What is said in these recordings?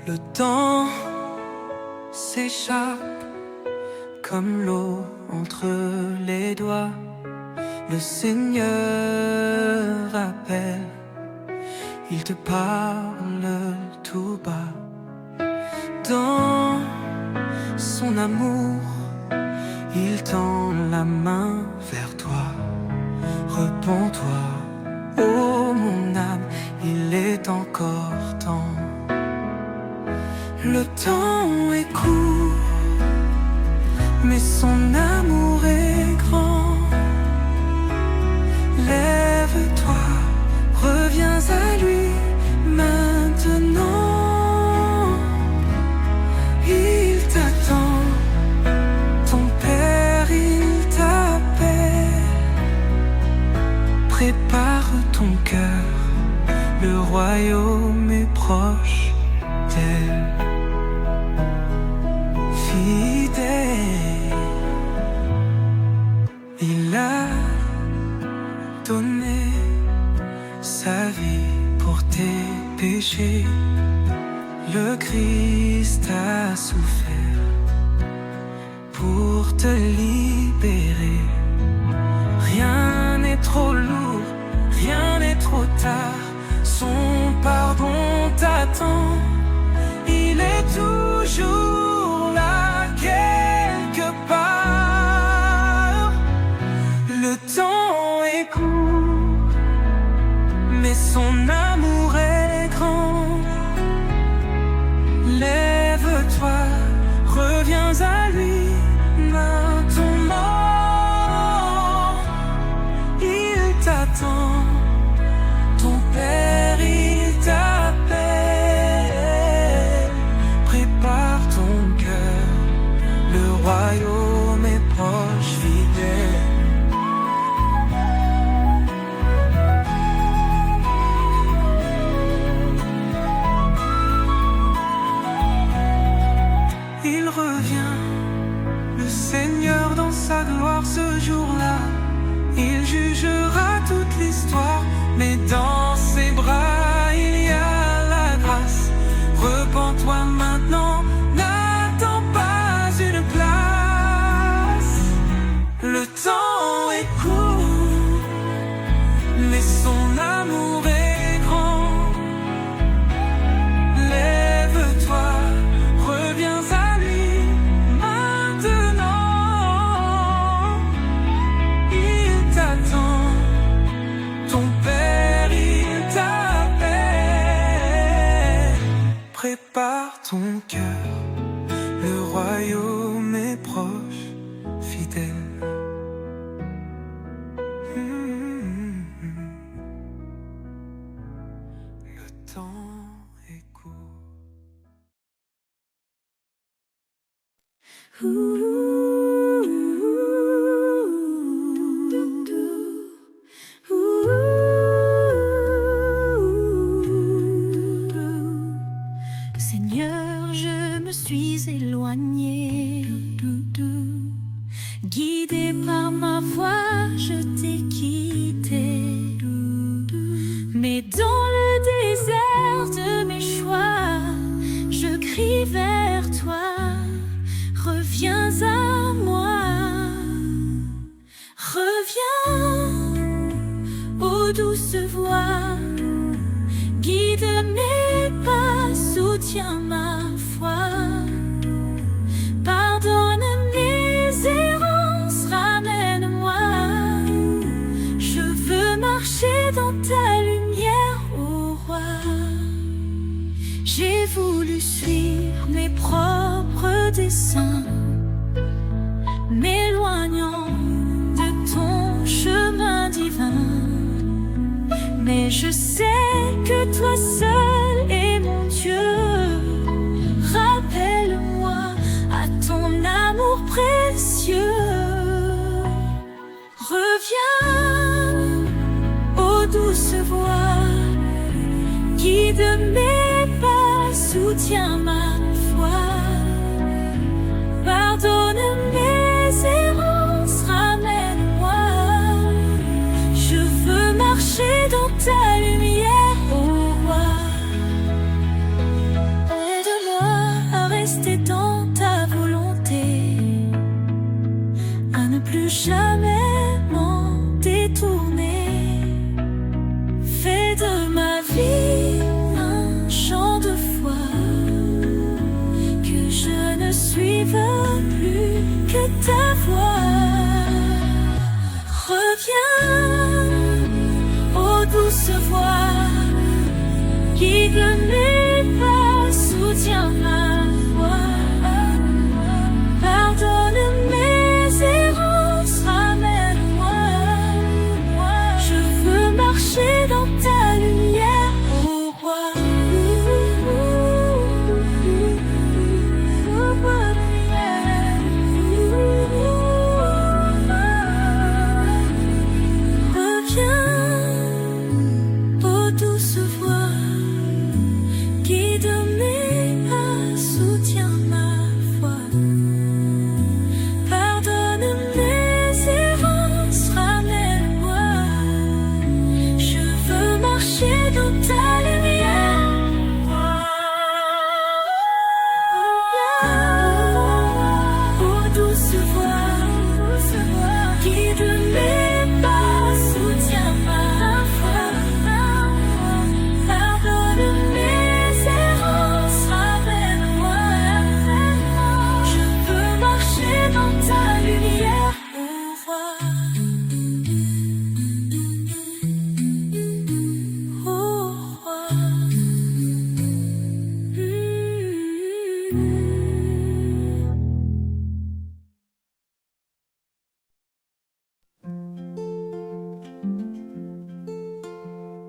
Le temps s'échappe comme l'eau entre les doigts. Le Seigneur appelle, il te parle tout bas. Dans son amour, il tend la main vers toi. Repens-toi, ô mon âme, il est encore temps. Le temps est court, mais son amour est grand. Lève-toi, reviens à lui maintenant. Il t'attend, ton Père, il t'appelle. Prépare ton cœur, le royaume est proche d'elle. Fidèle, il a donné sa vie pour tes péchés. Le Christ a souffert pour te libérer. Rien n'est trop lourd, rien n'est trop tard. Son pardon t'attend. Il est toujours là quelque part. Le temps est court, mais son amour est grand. Lève-toi, reviens à lui maintenant. Il t'attend, ton Père il t'appelle. Prépare ton cœur, le royaume est proche, fidèle. Il revient, le Seigneur dans sa gloire ce jour-là. Il jugera toute l'histoire, mais dans ses bras il y a la grâce. Repens-toi maintenant, n'attends pas une place. Le temps est court, mais son amour est grand. Lève-toi, reviens à lui maintenant. Il t'attend, ton Père il t'appelle. Prépare ton cœur, le royaume est proche, fidèle. Le temps est court. Seigneur, je me suis éloignée. Guidé par ma voix, je t'ai quitté. Mais dans le désert de mes choix, je crie vers toi. Reviens à moi. Reviens aux douces voix. Guide mes pas, soutiens ma foi. Pardonne mes errances, ramène-moi. Je veux marcher dans ta lumière, ô roi. J'ai voulu suivre mes propres desseins, m'éloignant de ton chemin divin. Mais je sais que toi seul est mon Dieu. Rappelle-moi à ton amour précieux. Reviens aux douces voix. Guide mes pas, soutiens ma foi. Pardonne mes errances, ramène-moi. Je veux marcher dans ta lumière, ô roi. rester dans ta volonté, à ne plus jamais m'en détourner. Fais de ma vie un chant de foi, que je ne suive plus que ta voix. Reviens, ô douce voix, guide mes pas, soutiens ma voix. Pardonne mes errances, ramène-moi. Je veux marcher dans ta lumière, ô roi.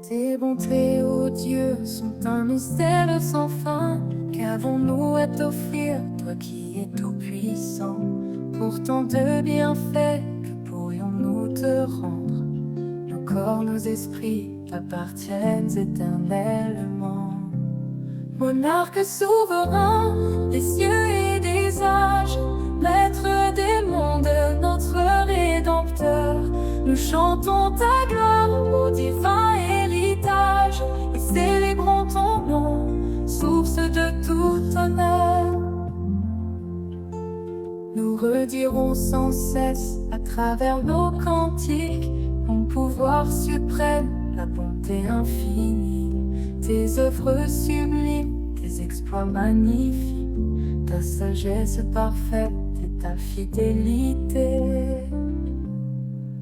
Tes bontés, ô Dieu, sont un mystère sans fin. Qu'avons-nous à t'offrir, toi qui es tout puissant? Pourtant de bienfaits, que pourrions-nous te rendre? Nos corps, nos esprits t'appartiennent éternellement. Monarque souverain des cieux et des âges, maître des mondes, notre Rédempteur, nous chantons ta gloire au divin héritage et célébrons ton nom, source de tout honneur. Nous redirons sans cesse à travers nos cantiques ton pouvoir suprême, la bonté infinie, tes œuvres sublimes, tes exploits magnifiques, ta sagesse parfaite et ta fidélité.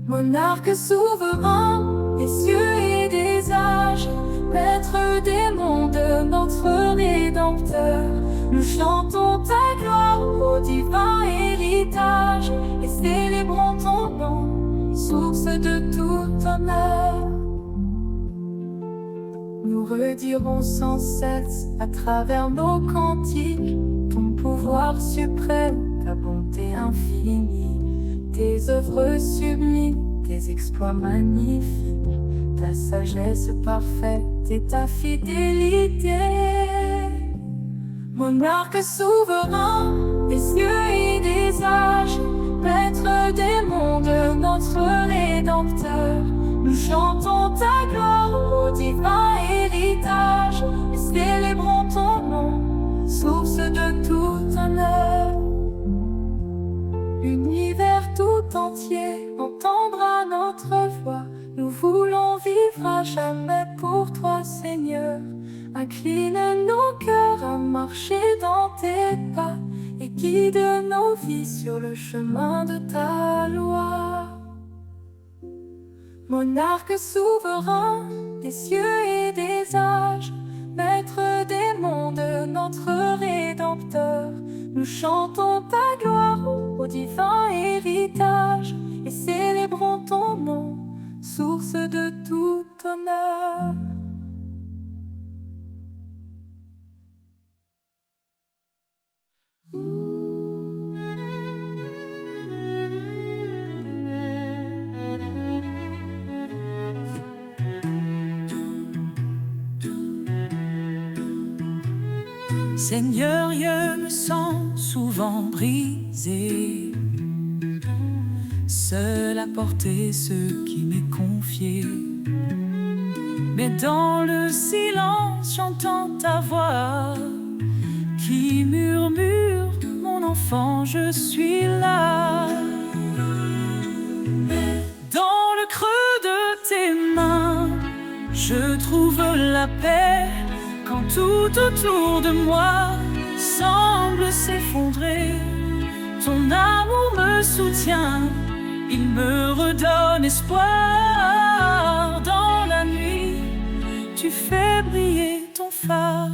Monarque souverain des cieux et des âges, maître des mondes, notre Rédempteur, nous chantons ta gloire au divin héritage et célébrons ton nom, source de tout honneur. Nous redirons sans cesse à travers nos cantiques ton pouvoir suprême, ta bonté infinie, tes œuvres sublimes, tes exploits magnifiques, ta sagesse parfaite et ta fidélité. Monarque souverain des cieux et des âges, maître des mondes, notre Rédempteur, nous chantons ta gloire au divin héritage et célébrons ton nom, source de tout honneur. L'univers tout entier entendra notre voix, nous voulons vivre à jamais pour toi, Seigneur. Incline nos cœurs à marcher dans tes pas et guide nos vies sur le chemin de ta loi. Monarque souverain des cieux et des âges, maître des mondes, notre Rédempteur, nous chantons ta gloire au divin héritage et célébrons ton nom, source de tout honneur. Seigneur, je me sens souvent brisé, seul à porter ce qui m'est confié. Mais dans le silence, j'entends ta voix qui murmure enfant, je suis là. Dans le creux de tes mains, je trouve la paix. Quand tout autour de moi semble s'effondrer, ton amour me soutient, il me redonne espoir. Dans la nuit, tu fais briller ton phare.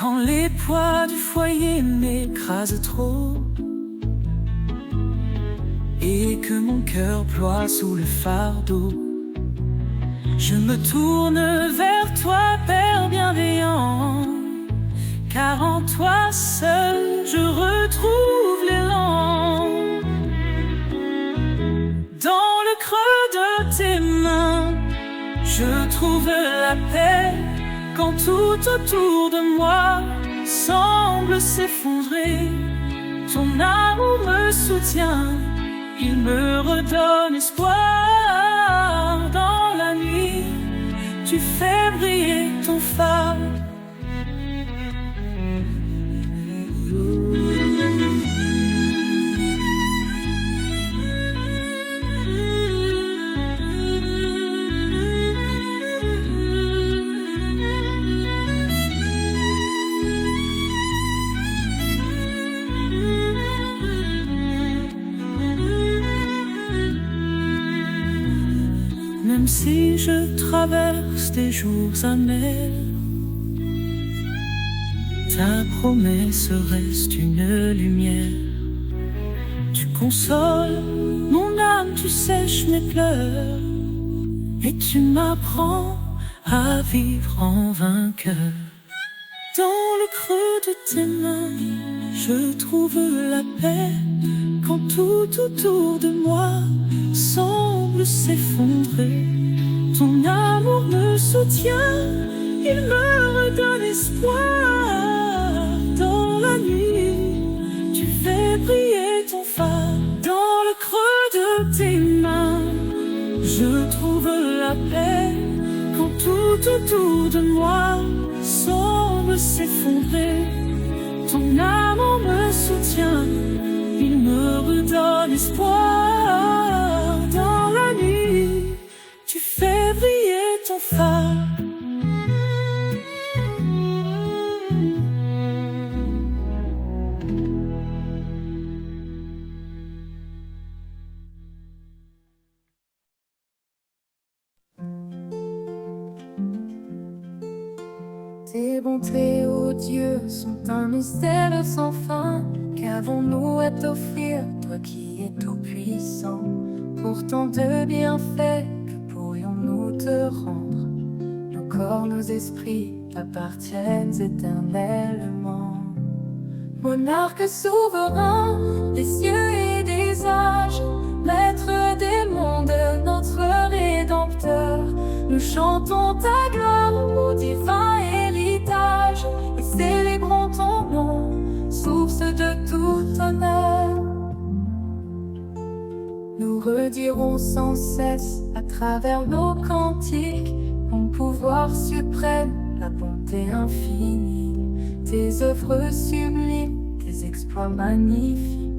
Quand les poids du foyer m'écrasent trop et que mon cœur ploie sous le fardeau, je me tourne vers toi, Père bienveillant, car en toi seul je retrouve l'élan. Dans le creux de tes mains, je trouve la paix. Quand tout autour de moi semble s'effondrer, ton amour me soutient, il me redonne espoir. Dans la nuit, tu fais briller ton phare. Même si je traverse des jours amers, ta promesse reste une lumière. Tu consoles mon âme, tu sèches mes pleurs, et tu m'apprends à vivre en vainqueur. Dans le creux de tes mains, je trouve la paix. Quand tout autour de moi semble s'effondrer, ton amour me soutient, il me redonne espoir. Dans la nuit, tu fais briller ton phare. Dans le creux de tes mains, je trouve la paix. Quand tout autour de moi semble s'effondrer, ton amour me soutient, il me redonne espoir. Dans la nuit, tu fais briller ton phare. Tes bontés, ô Dieu, sont un mystère sans fin. Qu'avons-nous à t'offrir, toi qui es tout puissant? Pourtant de bienfaits, que pourrions-nous te rendre? Nos corps, nos esprits t'appartiennent éternellement. Monarque souverain des cieux et des âges, maître des mondes, notre Rédempteur, nous chantons ta gloire au divin héritage et célébrons ton nom, source de tout honneur. Nous redirons sans cesse à travers nos cantiques ton pouvoir suprême, la bonté infinie, tes œuvres sublimes, tes exploits magnifiques,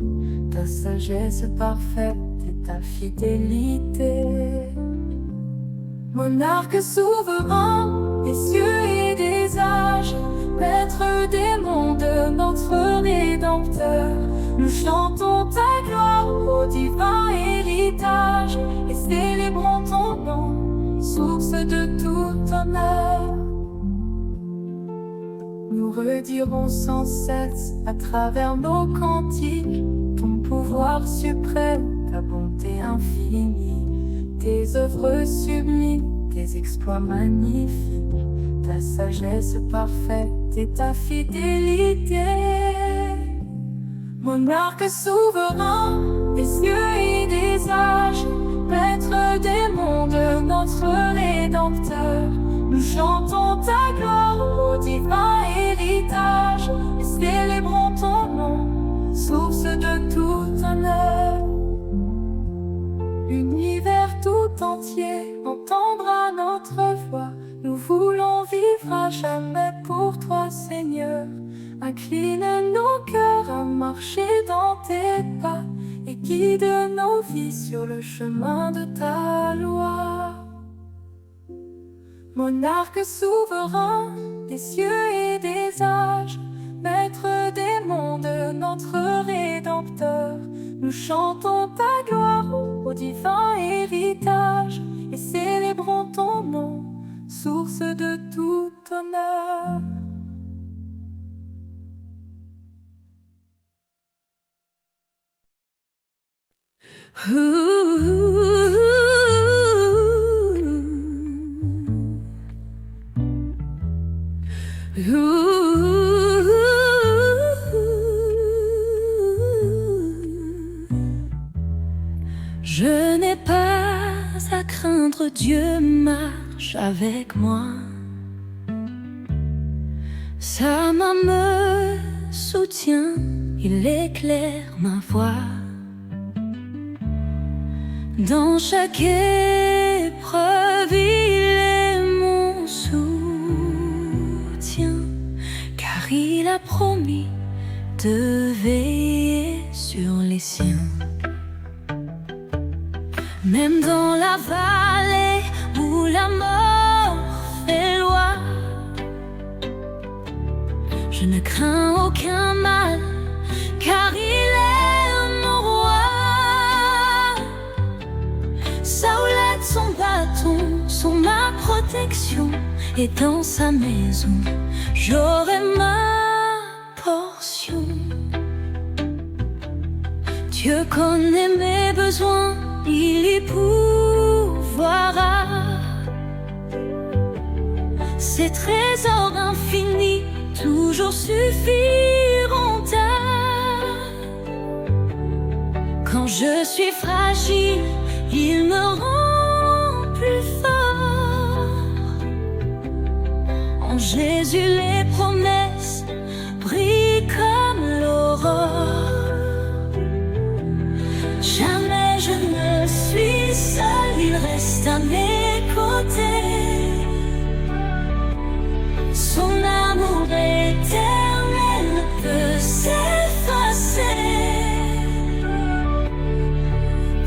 ta sagesse parfaite et ta fidélité. Monarque souverain des cieux et des âges, maître des mondes, notre Rédempteur, nous chantons ta gloire au divin héritage et célébrons ton nom, source de tout honneur. Nous redirons sans cesse à travers nos cantiques ton pouvoir suprême, ta bonté infinie, tes œuvres sublimes, tes exploits magnifiques, ta sagesse parfaite et ta fidélité. Monarque souverain des cieux et des âges, maître des mondes, notre Rédempteur, nous chantons ta gloire au divin héritage et célébrons ton nom, source de tout honneur. L'univers tout entier entendra notre voix, nous voulons vivre n'arrivera jamais pour toi, Seigneur. Incline nos cœurs à marcher dans tes pas et guide nos vies sur le chemin de ta loi. Monarque souverain des cieux et des âges, Maître des mondes, notre Rédempteur, nous chantons ta gloire au divin héritage et célébrons ton nom, source de tout honneur. Je n'ai pas à craindre, Dieu marche avec moi. Sa main me soutient, il éclaire ma voie. Dans chaque épreuve, il est mon soutien, car il a promis de veiller sur les siens. Même dans la vallée où la mort fait loi, je ne crains aucun mal, car il est mon roi. Sa houlette, son bâton sont ma protection, et dans sa maison, j'aurai ma portion. Dieu connaît mes besoins, il y pourvoira. Ses trésors infinis toujours suffiront-ils. Quand je suis fragile, il me rend plus fort. En Jésus les promesses brillent comme l'aurore. Jamais je ne suis seul, il reste à mes côtés. Son amour éternel ne peut s'effacer.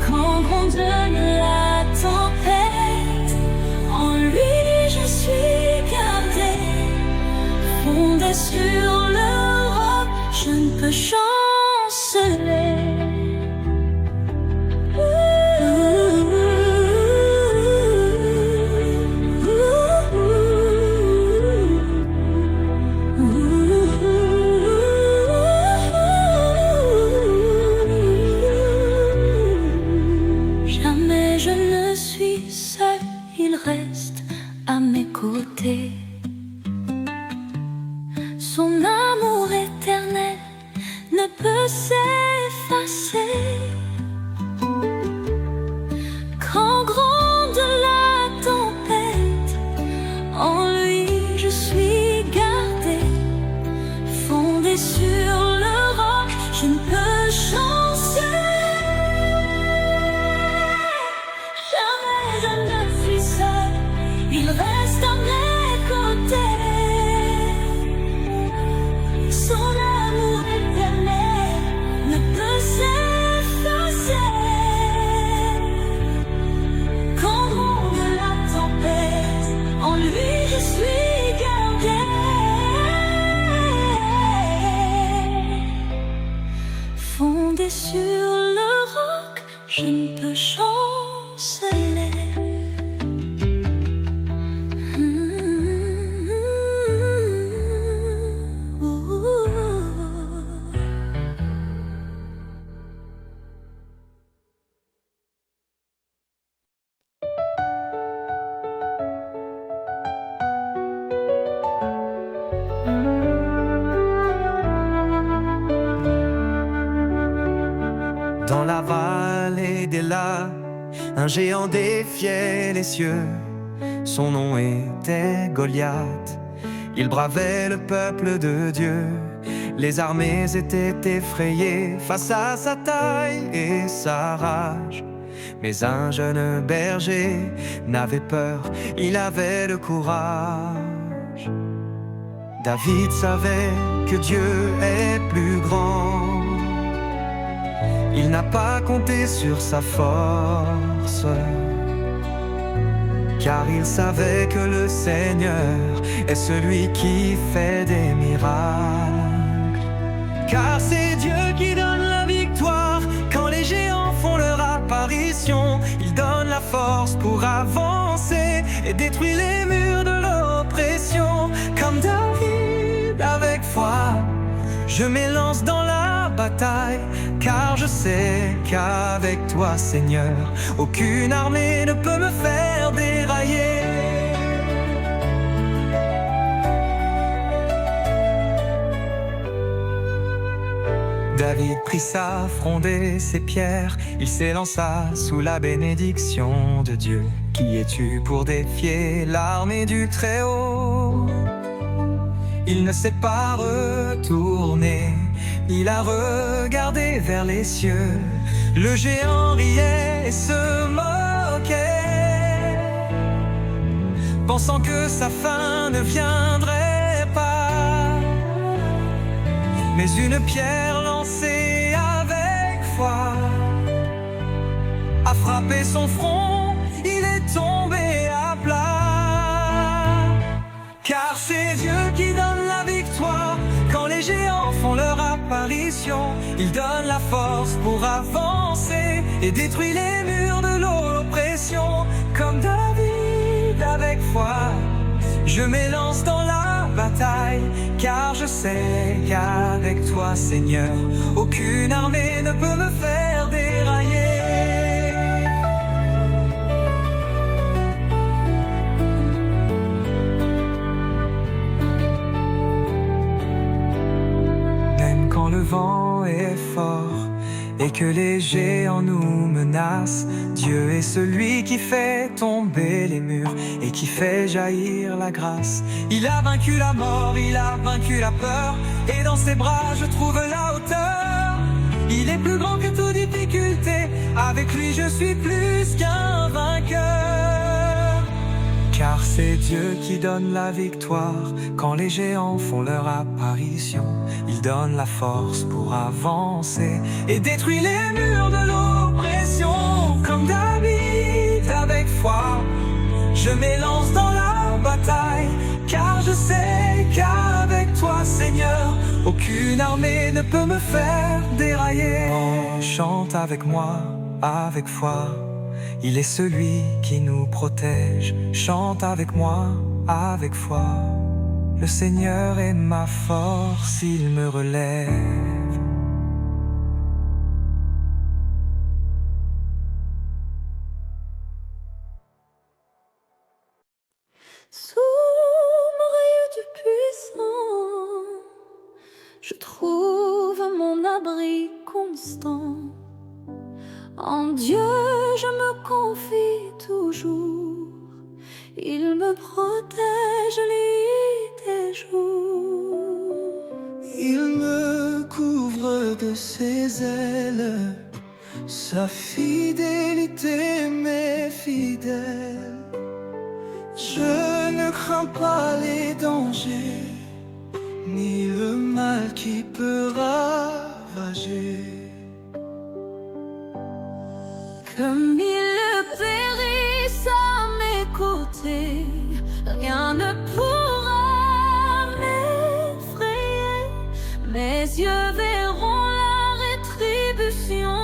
Quand gronde la tempête, en lui je suis gardé. Fondé sur le roc, je ne peux chanceler. Son amour éternel ne peut s'effacer. Quand gronde la tempête, en lui je suis gardé. Fondé sur le roc, je ne peux chanceler. Jamais je ne suis seul, il reste à mes côtés. Son amour éternel ne peut s'effacer. Quand gronde la tempête, en lui je suis gardé. Fondé sur le roc, je ne peux chanceler. Dans la vallée d'Éla, un géant défiait les cieux. Son nom était Goliath. Il bravait le peuple de Dieu. Les armées étaient effrayées face à sa taille et sa rage. Mais un jeune berger n'avait peur, il avait le courage. David savait que Dieu est plus grand. Il n'a pas compté sur sa force, car il savait que le Seigneur est celui qui fait des miracles. Car c'est Dieu qui donne la victoire quand les géants font leur apparition. Il donne la force pour avancer et détruit les murs de l'oppression. Comme David avec foi, je m'élance dans la bataille, car je sais qu'avec toi, Seigneur, aucune armée ne peut me faire dérailler. David prit sa fronde et ses pierres, il s'élança sous la bénédiction de Dieu. Qui es-tu pour défier l'armée du Très-Haut? Il ne s'est pas retourné, il a regardé vers les cieux. Le géant riait et se moquait, pensant que sa fin ne viendrait pas. Mais une pierre lancée avec foi a frappé son front, il est tombé à plat. Car c'est Dieu qui donne la victoire quand les géants font leur apparition. Il donne la force pour avancer et détruit les murs de l'oppression. Comme David avec foi, je m'élance dans la bataille, car je sais qu'avec toi, Seigneur, aucune armée ne peut me faire dérailler. Même quand le vent est fort et que les géants nous menacent, Dieu est celui qui fait tomber les murs et qui fait jaillir la grâce. Il a vaincu la mort, il a vaincu la peur, et dans ses bras je trouve la hauteur. Il est plus grand que toute difficulté, avec lui je suis plus qu'un vainqueur. Car c'est Dieu qui donne la victoire quand les géants font leur apparition. Il donne la force pour avancer et détruit les murs de l'oppression. Comme David avec foi, je m'élance dans la bataille, car je sais qu'avec toi, Seigneur, aucune armée ne peut me faire dérailler. Oh, chante avec moi, avec foi, il est celui qui nous protège. Chante avec moi, avec foi, le Seigneur est ma force, il me relève. Sous mon rayon du puissant, je trouve mon abri constant. En Dieu je me confie toujours, il me protège nuit et jour. Il me couvre de ses ailes, sa fidélité m'est fidèle. Je ne crains pas les dangers, ni le mal qui peut ravager. Comme il périsse à mes côtés, rien ne pourra m'effrayer. Mes yeux verront la rétribution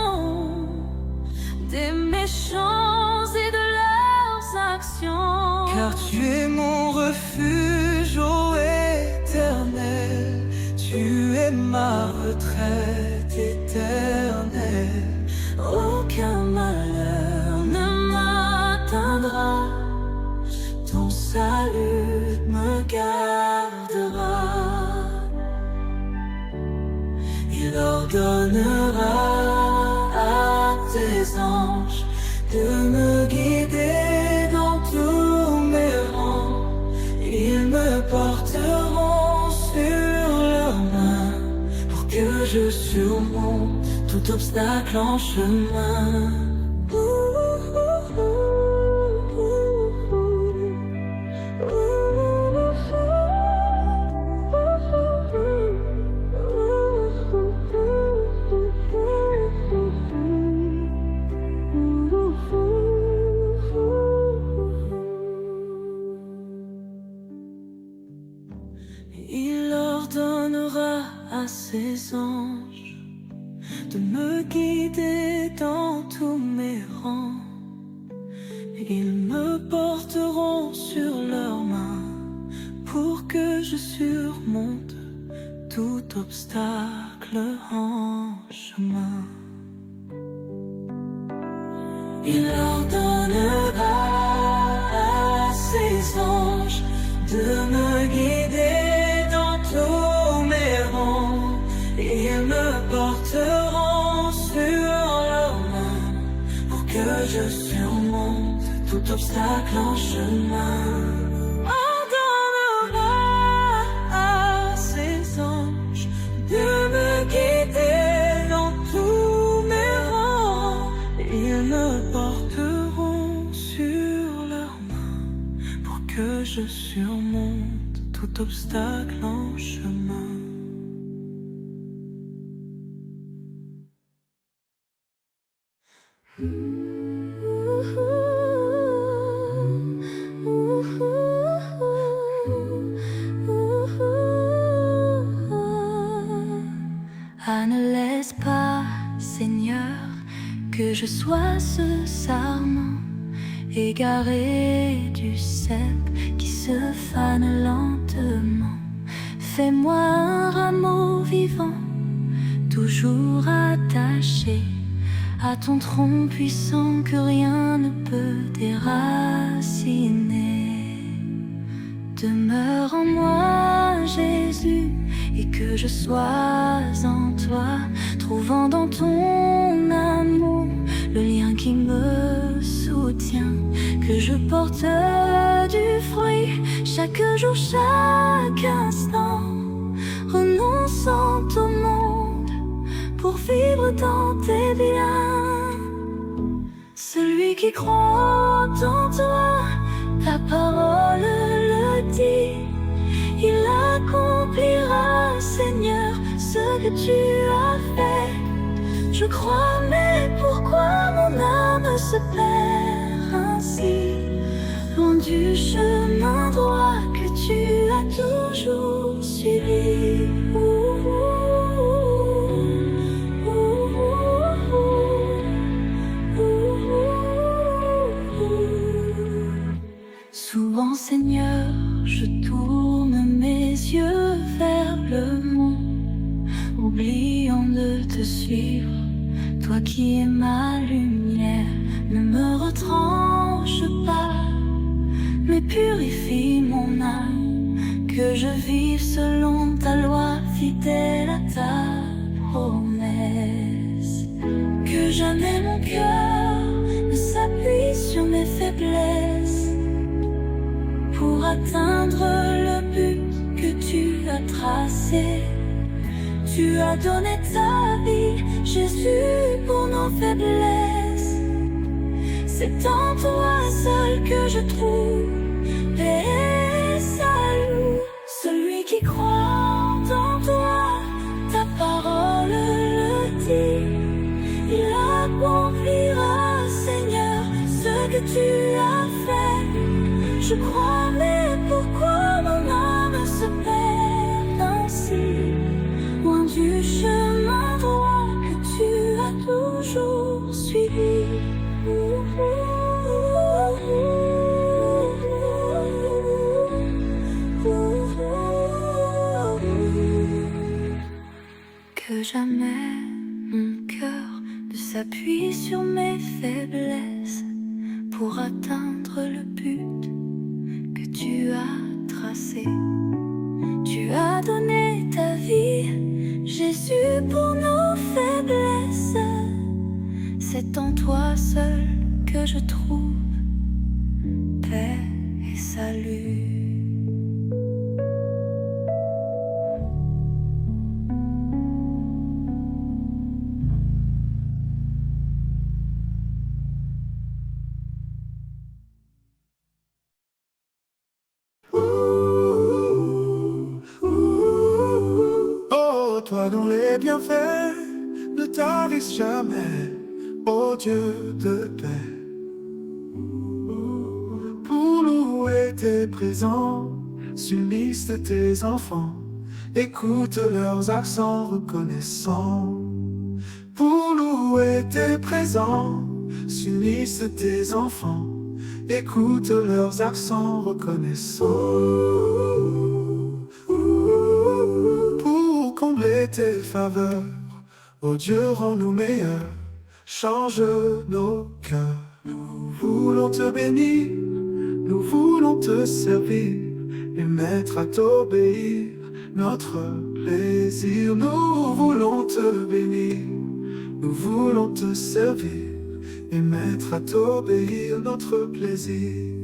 des méchants et de leurs actions. Car tu es mon refuge, ô Éternel, tu es ma retraite éternelle. Aucun malheur ne m'atteindra, ton salut me gardera. Il ordonnera à tes anges de me guider dans tous mes rangs. Ils me porteront sur leurs mains pour que je surmonte tout obstacle en chemin. Il ordonnera à ses anges de me guider dans tous mes rangs. Ils me porteront sur leurs mains pour que je surmonte tout obstacle en chemin. Il ordonnera à ses anges de me guider dans tous mes rangs. Ils me porteront sur leurs mains pour que je surmonte tout obstacle en chemin. Ordonnera à ses anges de me guider dans tous mes rangs. Ils me porteront sur leurs mains pour que je surmonte tout obstacle en chemin. Ah, ne laisse pas, Seigneur, que je sois ce sarment égaré du cep qui se fane lentement. Fais-moi un rameau vivant, toujours attaché à ton tronc puissant que rien ne peut déraciner. Demeure en moi, Jésus, et que je sois en toi, trouvant dans ton amour le lien qui me soutient. Que je porte du fruit chaque jour, chaque instant, renonçant au monde pour vivre dans tes biens. Celui qui croit en toi, ta parole le dit, il accomplira, Seigneur, ce que tu as fait. Je crois, mais pourquoi mon âme se perd ainsi, loin du chemin droit que tu as toujours suivi? Souvent, Seigneur, je tourne mes yeux vers le monde, oubliant de te suivre. Toi qui es ma lumière, ne me retranche pas, mais purifie mon âme, que je vive selon ta loi, fidèle à ta promesse. Que jamais mon cœur ne s'appuie sur mes faiblesses, pour atteindre le but que tu as tracé. Tu as donné ta vie, Jésus, pour nos faiblesses. C'est en toi seul que je trouve paix et salut. Celui qui croit en toi, ta parole le dit, il accomplira, Seigneur, ce que tu as fait. Je crois, mais pourquoi mon âme se perd ainsi, loin du chemin droit que tu as toujours suivi? Que jamais mon cœur ne s'appuie sur mes faiblesses, pour atteindre le but que tu as tracé. Tu as donné ta vie, Jésus, pour nos faiblesses. C'est en toi seul que je trouve paix et salut. Toi dont les bienfaits ne tarissent jamais, ô Dieu de paix. Pour louer tes présents s'unissent tes enfants. Écoute leurs accents reconnaissants. Pour louer tes présents, s'unissent tes enfants. Écoute leurs accents reconnaissants. Pour combler tes faveurs, ô Dieu, rends-nous meilleurs. Change nos cœurs. Nous voulons te bénir, nous voulons te servir et mettre à t'obéir notre plaisir. Nous voulons te bénir, nous voulons te servir et mettre à t'obéir notre plaisir.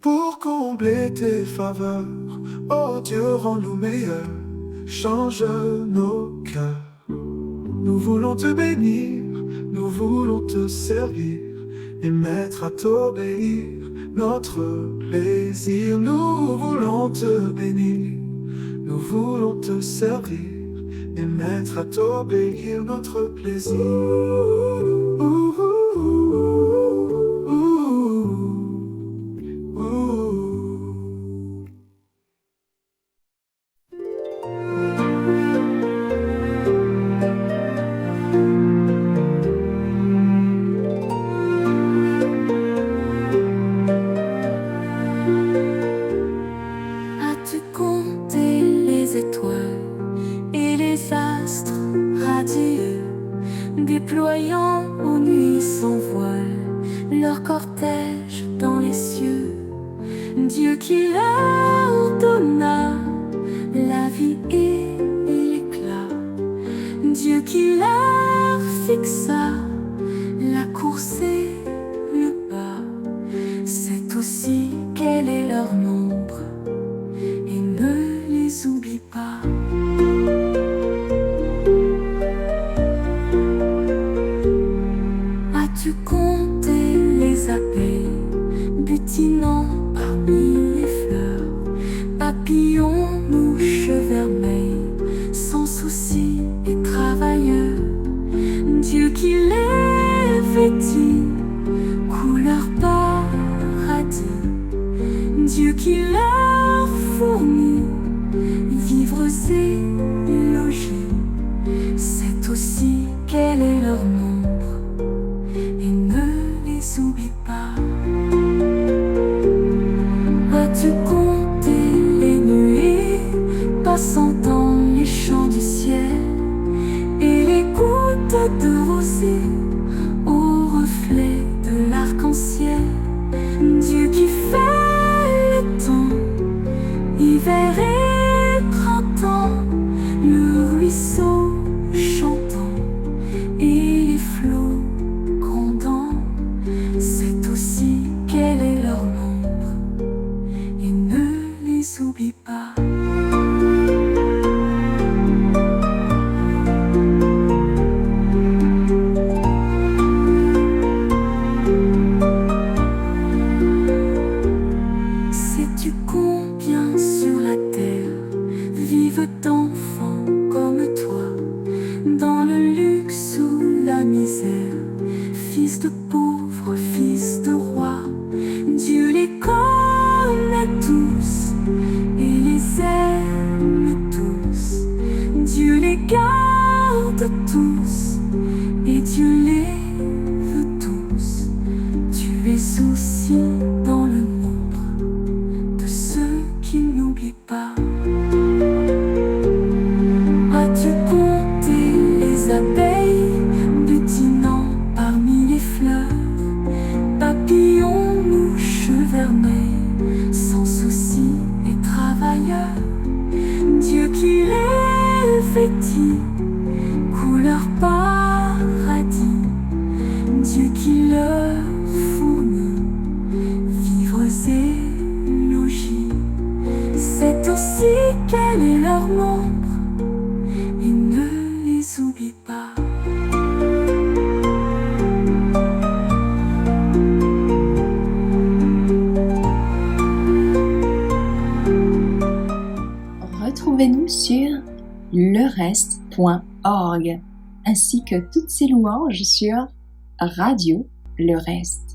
Pour combler tes faveurs, oh Dieu, rends-nous meilleurs. Change nos cœurs. Nous voulons te bénir, nous voulons te servir et mettre à t'obéir notre plaisir. Nous voulons te bénir, nous voulons te servir et mettre à t'obéir notre plaisir. As-tu compté les étoiles et les astres radieux, déployant aux nuits sans voile leur cortège dans les cieux? Dieu qui leur donna la vie et l'éclat, Dieu qui leur fixa la course et le pas, c'est aussi quel est leur nombre et ne les oublie pas. As-tu compté les abeilles butinant parmi les fleurs, papillons, mouches vermeilles, sans souci et travailleurs? Dieu qui les vêtit, couleur paradis, Dieu qui leur fournit vivres et logis, c'est aussi quel est leur nombre et ne les oublie pas. As-tu compté les nuées passant dans les champs du ciel et les gouttes de rosée au reflet de l'arc-en-ciel? Dieu qui fait le temps, hiver et printemps, le ruisseau chantant et les flots grondant, c'est aussi quel est leur nombre et ne les oublie pas. Sais-tu combien sur la terre vivent d'enfants comme toi, dans le luxe ou la misère, fils de pauvres, fils de rois? Dieu les connaît tous et les aime tous, Dieu les garde tous et Dieu les veut tous. Tu es aussi dans le nombre de ceux qui n'oublient pas. As-tu compté les abeilles butinant parmi les fleurs, papillons, mouches vermeilles, sans souci et travailleurs? Dieu qui les vêtit, couleur paradis, Dieu qui leur fournit vivres et logis, c'est aussi quel est leur nombre et ne les oublie pas. retrouvez-nous sur lereste.org ainsi que toutes ces louanges sur Radio Le Reste.